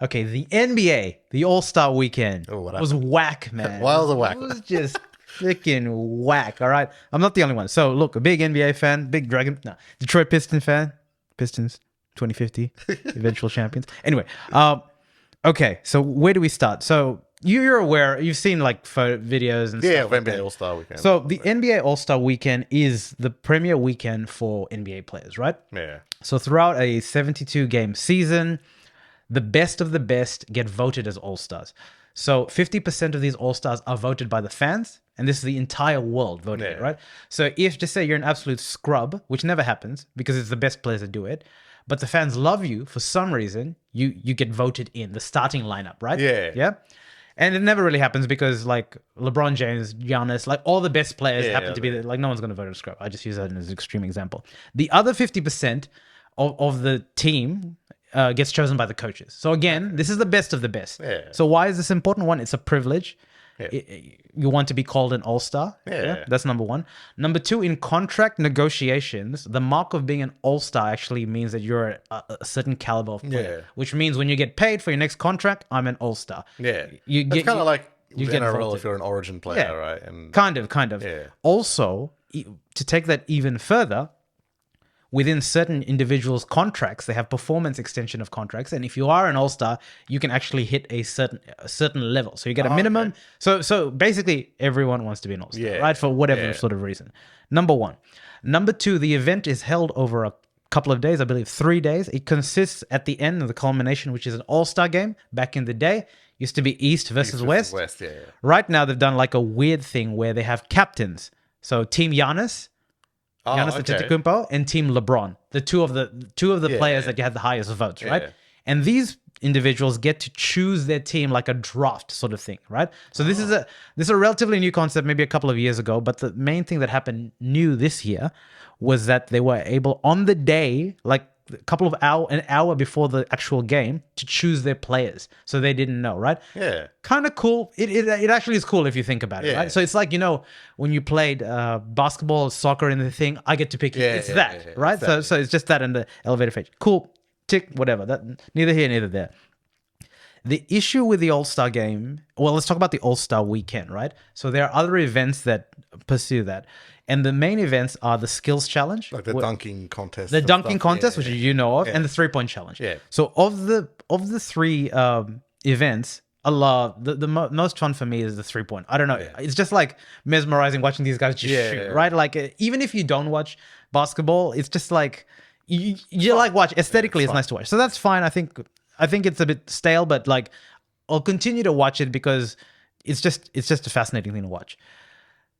Okay, the NBA, the All-Star Weekend what was whack, man. Why was it whack? It was just freaking whack. All right, I'm not the only one. So look, a big NBA fan, big Detroit Piston fan, Pistons, 2050 eventual champions. Anyway, okay, so where do we start? So you're aware, you've seen like photo videos and stuff of like NBA that. All-Star Weekend. So the NBA All-Star Weekend is the premier weekend for NBA players, right? Yeah. So throughout a 72 game season, the best of the best get voted as All-Stars. So 50% of these All-Stars are voted by the fans, and this is the entire world voting it, right? So if, just say you're an absolute scrub, which never happens because it's the best players that do it, but the fans love you for some reason, you get voted in the starting lineup, right? Yeah. And it never really happens because like LeBron James, Giannis, like all the best players happen to be there. Like no one's going to vote a scrub. I just use that as an extreme example. The other 50% of the team gets chosen by the coaches. So again, this is the best of the best. Yeah. So why is this important? One, it's a privilege. Yeah. You want to be called an all-star. Yeah. That's number one. Number two, in contract negotiations, the mark of being an all-star actually means that you're a certain caliber of player. Which means when you get paid for your next contract, I'm an all-star. Yeah. You It's get kind of like you NRL get voted. if you're an Origin player, right? And Kind of. Yeah. Also, to take that even further, within certain individuals' contracts, they have performance extension of contracts, and if you are an all-star, you can actually hit a certain level. So you get a minimum. Okay. So basically, everyone wants to be an all-star, right? For whatever sort of reason. Number one. Number two, the event is held over a couple of days, I believe 3 days. It consists at the end of the culmination, which is an all-star game. Back in the day, used to be East versus West. Right now, they've done like a weird thing where they have captains. So Team Giannis Antetokounmpo and Team LeBron, the two of the players that had the highest votes, right? And these individuals get to choose their team like a draft sort of thing, right? So this is a relatively new concept, maybe a couple of years ago. But the main thing that happened new this year was that they were able on the day, like an hour before the actual game, to choose their players. So they didn't know, right? Yeah. Kind of cool. It actually is cool if you think about it, right? So it's like, when you played basketball, soccer in the thing, I get to pick you. It's that, right? Exactly. So it's just that in the elevator page. Cool. Tick, whatever. That neither here, neither there. The issue with the All-Star game, well, let's talk about the All-Star weekend, right? So there are other events that pursue that. And the main events are the skills challenge. Like the dunking contest. The dunking contest, which you know of, and the three-point challenge. Yeah. So of the three events, the most fun for me is the three-point. I don't know. Yeah. It's just like mesmerizing watching these guys just shoot, right? Like even if you don't watch basketball, it's just like you like watch aesthetically. It's nice to watch. So that's fine. I think it's a bit stale, but like I'll continue to watch it because it's just a fascinating thing to watch.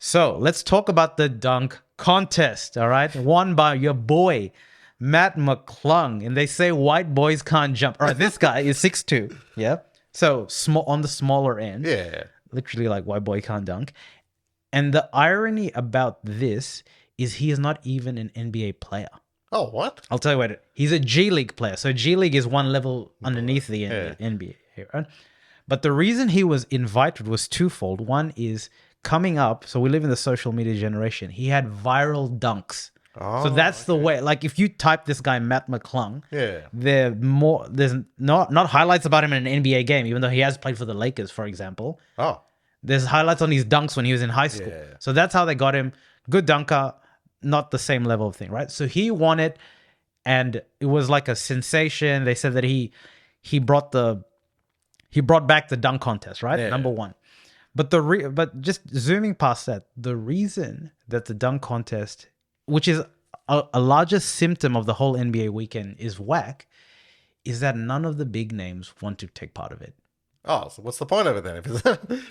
So let's talk about the dunk contest, all right? Won by your boy, Matt McClung. And they say white boys can't jump. All right, this guy is 6'2", yeah? So small on the smaller end. Yeah. Literally like white boy can't dunk. And the irony about this is he is not even an NBA player. Oh, what? I'll tell you what. He's a G League player. So G League is one level underneath the NBA, right? But the reason he was invited was twofold. One is coming up, so we live in the social media generation. He had viral dunks. So that's the way. Like if you type this guy Matt McClung, there's not highlights about him in an NBA game, even though he has played for the Lakers, for example. There's highlights on his dunks when he was in high school. So that's how they got him. Good dunker, not the same level of thing, right? So he won it, and it was like a sensation. They said that he brought back the dunk contest, right? Number one. But just zooming past that, the reason that the dunk contest, which is a larger symptom of the whole NBA weekend, is whack, is that none of the big names want to take part of it. Oh, so what's the point of it then?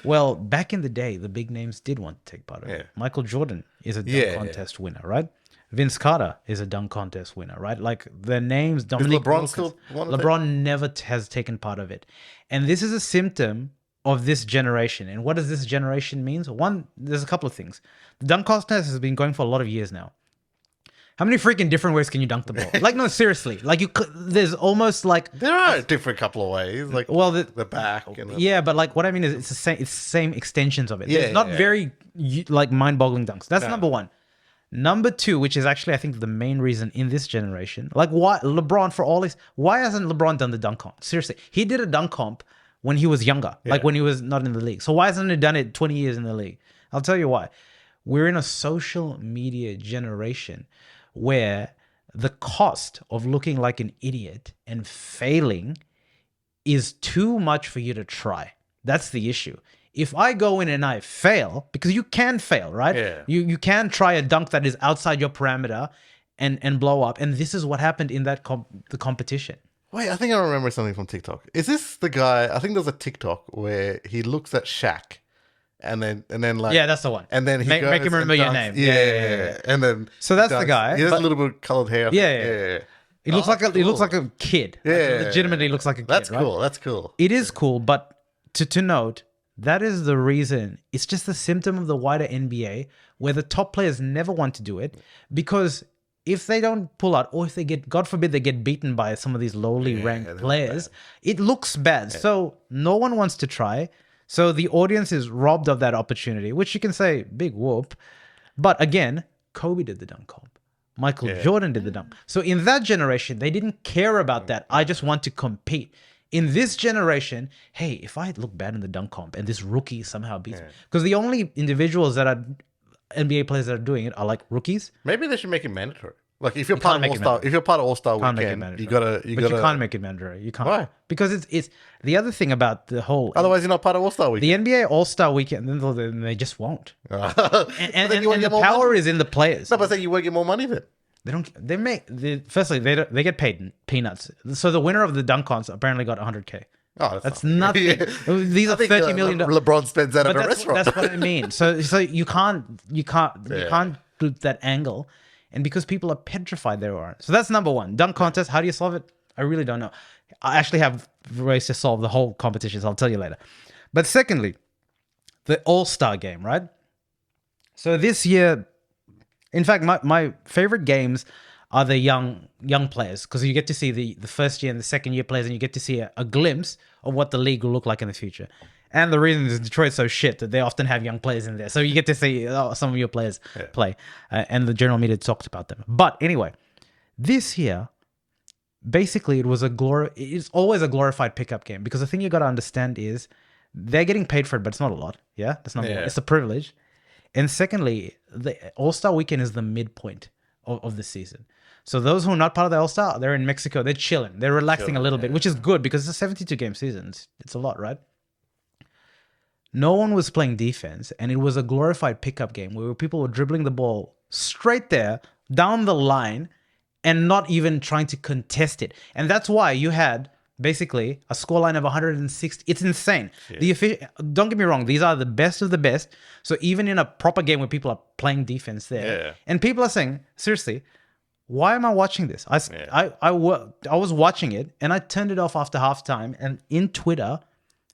Well, back in the day, the big names did want to take part of it. Michael Jordan is a dunk contest winner, right? Vince Carter is a dunk contest winner, right? Like the names, Dominic LeBron never has taken part of it. And this is a symptom of this generation. And what does this generation mean? One, there's a couple of things. The dunk contest has been going for a lot of years now. How many freaking different ways can you dunk the ball? Like, no, seriously. Like, there's almost like... There are a different couple of ways. Like, the back. And but like, what I mean is it's the same extensions of it. It's not very, like, mind-boggling dunks. That's number one. Number two, which is actually, I think, the main reason in this generation, like why LeBron, for all his, why hasn't LeBron done the dunk comp? Seriously, he did a dunk comp when he was younger, like when he was not in the league. So why hasn't he done it 20 years in the league? I'll tell you why. We're in a social media generation where the cost of looking like an idiot and failing is too much for you to try. That's the issue. If I go in and I fail, because you can fail, right? Yeah. You can try a dunk that is outside your parameter and blow up. And this is what happened in that the competition. Wait, I think I remember something from TikTok. Is this the guy? I think there's a TikTok where he looks at Shaq, and then like that's the one. And then he make him remember your name. Yeah. And then so that's the guy. He has a little bit of colored hair. Yeah. He looks like he looks like a kid. Yeah, like, legitimately looks like a kid. That's right? cool. That's cool. It is cool, but to note, that is the reason. It's just a symptom of the wider NBA where the top players never want to do it, because if they don't pull out, or if they get, God forbid, they get beaten by some of these lowly ranked players, it looks bad. Yeah. So no one wants to try. So the audience is robbed of that opportunity, which you can say, big whoop. But again, Kobe did the dunk comp. Michael Jordan did the dunk. So in that generation, they didn't care about that. I just want to compete. In this generation, hey, if I look bad in the dunk comp and this rookie somehow beats me, because the only individuals that are NBA players that are doing it are like rookies. Maybe they should make it mandatory. Like if you're part of All-Star, if you're part of All-Star Weekend, you gotta. But you can't make it mandatory. You can't. Why? Because it's the other thing about the whole. Otherwise, you're not part of All-Star Weekend. The NBA All-Star Weekend, then they just won't. and the power money. is in the players. No, but then you won't get more money then. They don't. They make. Firstly, they get paid peanuts. So the winner of the dunk contest apparently got 100K. Oh, that's nothing. These are $30 million. LeBron spends that at a restaurant. That's what I mean. So you can't do that angle, and because people are petrified, there are. So that's number one. Dunk contest. How do you solve it? I really don't know. I actually have ways to solve the whole competition. So I'll tell you later. But secondly, the All-Star game, right? So this year, in fact, my favorite games are the young players, because you get to see the first year and the second year players, and you get to see a glimpse of what the league will look like in the future. And the reason is Detroit's so shit that they often have young players in there. So you get to see some of your players play, and the general media talked about them. But anyway, this year, basically it's always a glorified pickup game, because the thing you got to understand is they're getting paid for it, but it's not a lot. Yeah, that's not. It's a privilege. And secondly, the All-Star Weekend is the midpoint of the season. So those who are not part of the All-Star, they're in Mexico. They're chilling. They're relaxing a little bit, which is good because it's a 72-game season. It's a lot, right? No one was playing defense, and it was a glorified pickup game where people were dribbling the ball straight there, down the line, and not even trying to contest it. And that's why you had basically a scoreline of 160. It's insane. Don't get me wrong. These are the best of the best. So even in a proper game where people are playing defense there, and people are saying, seriously, why am I watching this? I was watching it, and I turned it off after halftime. And in Twitter,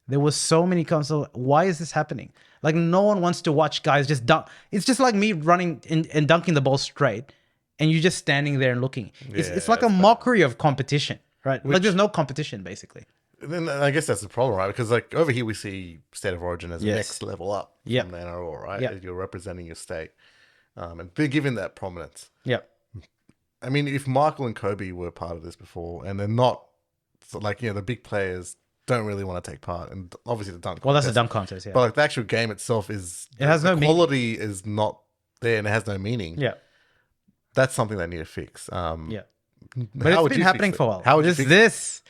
there was so many comments. Why is this happening? Like, no one wants to watch guys just dunk. It's just like me running and dunking the ball straight, and you're just standing there and looking. It's like a mockery of competition. Right, like there's no competition, basically. Then I guess that's the problem, right? Because like over here we see State of Origin as the next level up from the NRL, right? You're representing your state, and they're given that prominence. Yeah. I mean, if Michael and Kobe were part of this before, and they're not, so like the big players don't really want to take part, and obviously the dunk. Well, that's a dunk contest, But like the actual game itself it has no quality is not there, and it has no meaning. Yeah. That's something they need to fix. But it's been happening for a while. How would this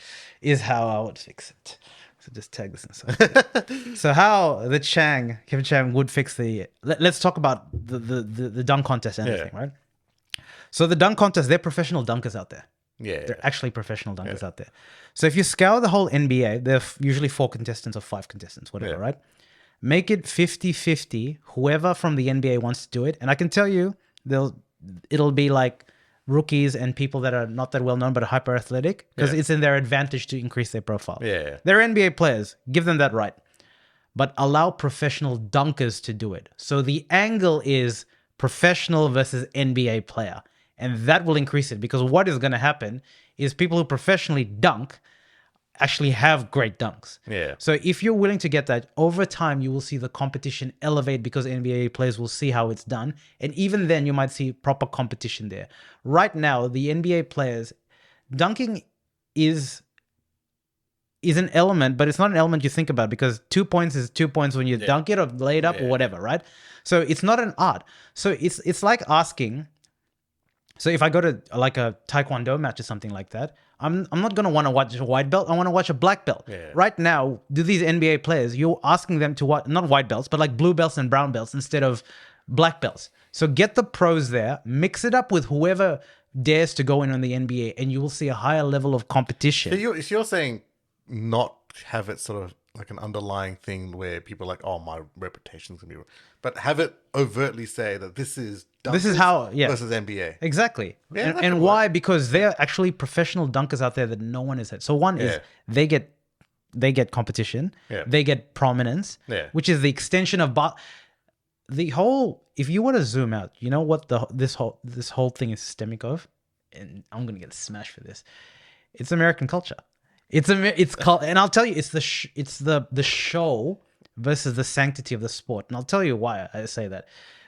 is how I would fix it. So just tag this inside. So how Kevin Chang would fix the... Let's talk about the dunk contest and everything, right? So the dunk contest, they're professional dunkers out there. Yeah. They're actually professional dunkers out there. So if you scour the whole NBA, there are usually 4 contestants or 5 contestants, whatever, right? Make it 50-50, whoever from the NBA wants to do it. And I can tell you, it'll be like rookies and people that are not that well known but are hyper athletic, because it's in their advantage to increase their profile. Yeah. They're NBA players. Give them that right. But allow professional dunkers to do it. So the angle is professional versus NBA player. And that will increase it, because what is going to happen is people who professionally dunk actually have great dunks. Yeah. So if you're willing to get that, over time you will see the competition elevate because NBA players will see how it's done. And even then you might see proper competition there. Right now, the NBA players, dunking is an element, but it's not an element you think about because 2 points is 2 points when you dunk it or lay it up or whatever, right? So it's not an art. So it's like asking, so if I go to like a taekwondo match or something like that, I'm not going to want to watch a white belt. I want to watch a black belt. Yeah. Right now, do these NBA players, you're asking them to watch, not white belts, but like blue belts and brown belts instead of black belts. So get the pros there, mix it up with whoever dares to go in on the NBA, and you will see a higher level of competition. So you're saying not have it sort of like an underlying thing where people are like, oh, my reputation's going to be... But have it overtly say that this is how versus NBA. Exactly. Yeah, and why? Because they're actually professional dunkers out there that no one has had. So one is they get competition, they get prominence, which is the extension of the whole. If you want to zoom out, you know what this whole thing is systemic of, and I'm gonna get smashed for this. It's American culture. It's called, and I'll tell you, it's the show versus the sanctity of the sport. And I'll tell you why I say that.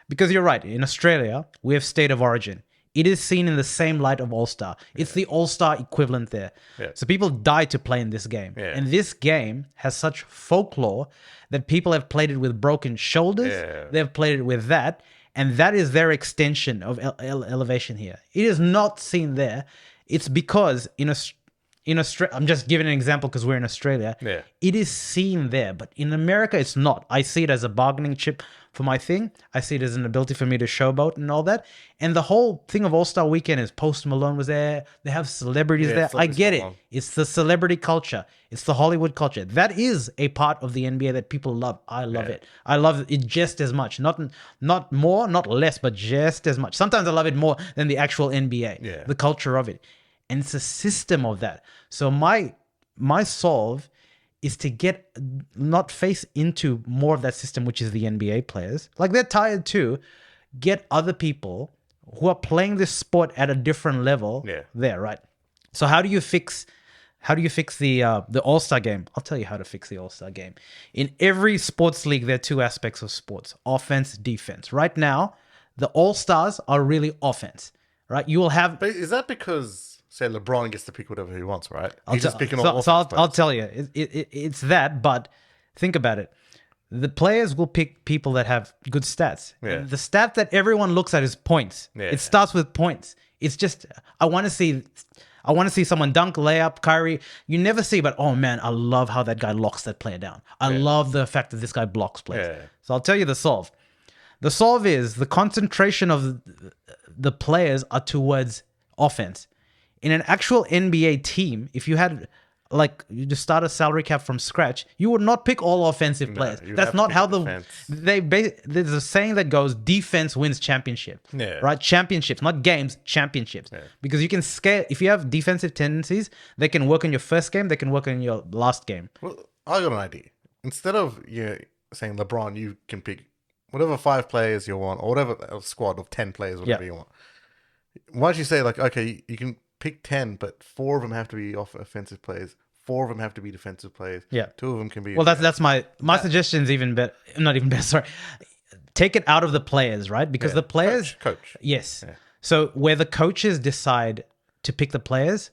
Because you're right. In Australia, we have state of origin. It is seen in the same light of All-Star. It's the All-Star equivalent there. Yeah. So people die to play in this game. Yeah. And this game has such folklore that people have played it with broken shoulders. Yeah. They've played it with that. And that is their extension of elevation here. It is not seen there. It's because in Australia, I'm just giving an example because we're in Australia. Yeah. It is seen there, but in America, it's not. I see it as a bargaining chip for my thing. I see it as an ability for me to showboat and all that. And the whole thing of All-Star Weekend is Post Malone was there. They have celebrities there. I get it. It's the celebrity culture. It's the Hollywood culture. That is a part of the NBA that people love. I love it. I love it just as much. Not more, not less, but just as much. Sometimes I love it more than the actual NBA, the culture of it. And it's a system of that. So my solve is to not face into more of that system, which is the NBA players. Like they're tired too. Get other people who are playing this sport at a different level there, right? So how do you fix the All-Star game? I'll tell you how to fix the All-Star game. In every sports league, there are two aspects of sports: offense, defense. Right now, the All-Stars are really offense, right? You will have. But is that because, say, LeBron gets to pick whatever he wants, right? He's just picking all offense players. I'll tell you, it's that. But think about it: the players will pick people that have good stats. Yeah. The stat that everyone looks at is points. Yeah. It starts with points. It's just I want to see someone dunk, layup, Kyrie. You never see, but oh man, I love how that guy locks that player down. I love the fact that this guy blocks players. Yeah. So I'll tell you the solve. The solve is the concentration of the players are towards offense. In an actual NBA team, if you had you just start a salary cap from scratch, you would not pick all offensive players. That's not how there's a saying that goes, defense wins championship. Yeah. Right? Championships, not games, championships. Yeah. Because you can scale, if you have defensive tendencies, they can work in your first game, they can work in your last game. Well, I got an idea. Instead of saying LeBron, you can pick whatever 5 players you want, or whatever squad of 10 players, whatever you want. Why don't you say okay, you can pick 10, but 4 of them have to be offensive players. 4 of them have to be defensive players. Yeah. 2 of them can be... Well, that's my suggestion's even better. Not even better, sorry. Take it out of the players, right? Because the players... Coach. Yes. Yeah. So where the coaches decide to pick the players,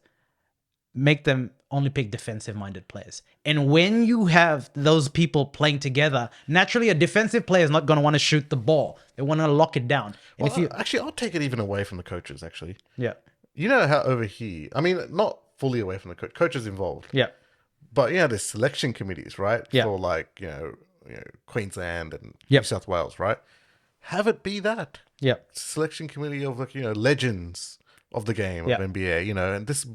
make them only pick defensive-minded players. And when you have those people playing together, naturally a defensive player is not going to want to shoot the ball. They want to lock it down. And actually, I'll take it even away from the coaches, actually. Yeah. You know how over here, I mean, not fully away from the coaches involved. Yeah. But, there's selection committees, right? Yeah. For Queensland and New South Wales, right? Have it be that. Yeah. Selection committee of, legends of the game of NBA, and this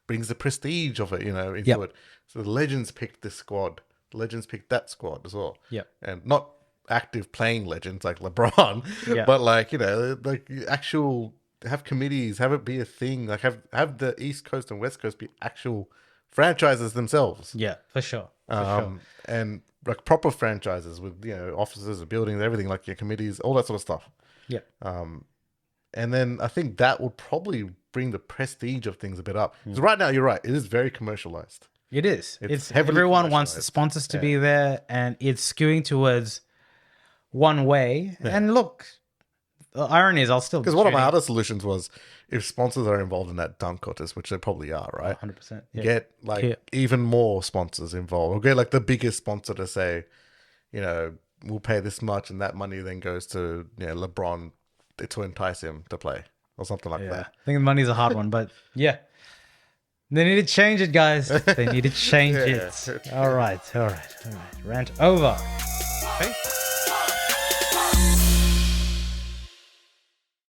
brings the prestige of it, into it. So the legends picked this squad. The legends picked that squad as well. Yeah. And not active playing legends like LeBron, but actual... Have committees, have it be a thing. Like have the East Coast and West Coast be actual franchises themselves. Yeah, for sure. And like proper franchises with offices, buildings, everything, like your committees, all that sort of stuff. Yeah. And then I think that would probably bring the prestige of things a bit up. Because right now, you're right, it is very commercialized. It is. It's heavily everyone wants the commercialized. sponsors to be there, and it's skewing towards one way. And look, the irony is, I'll still Because one of my other solutions was if sponsors are involved in that dunk contest, which they probably are, right? 100%. Yeah. Get like even more sponsors involved. Or get like the biggest sponsor to say, you know, we'll pay this much, and that money then goes to LeBron to entice him to play or something like that. I think money's a hard one, but yeah. They need to change it, guys. They need to change it. All right. Rant over. Hey.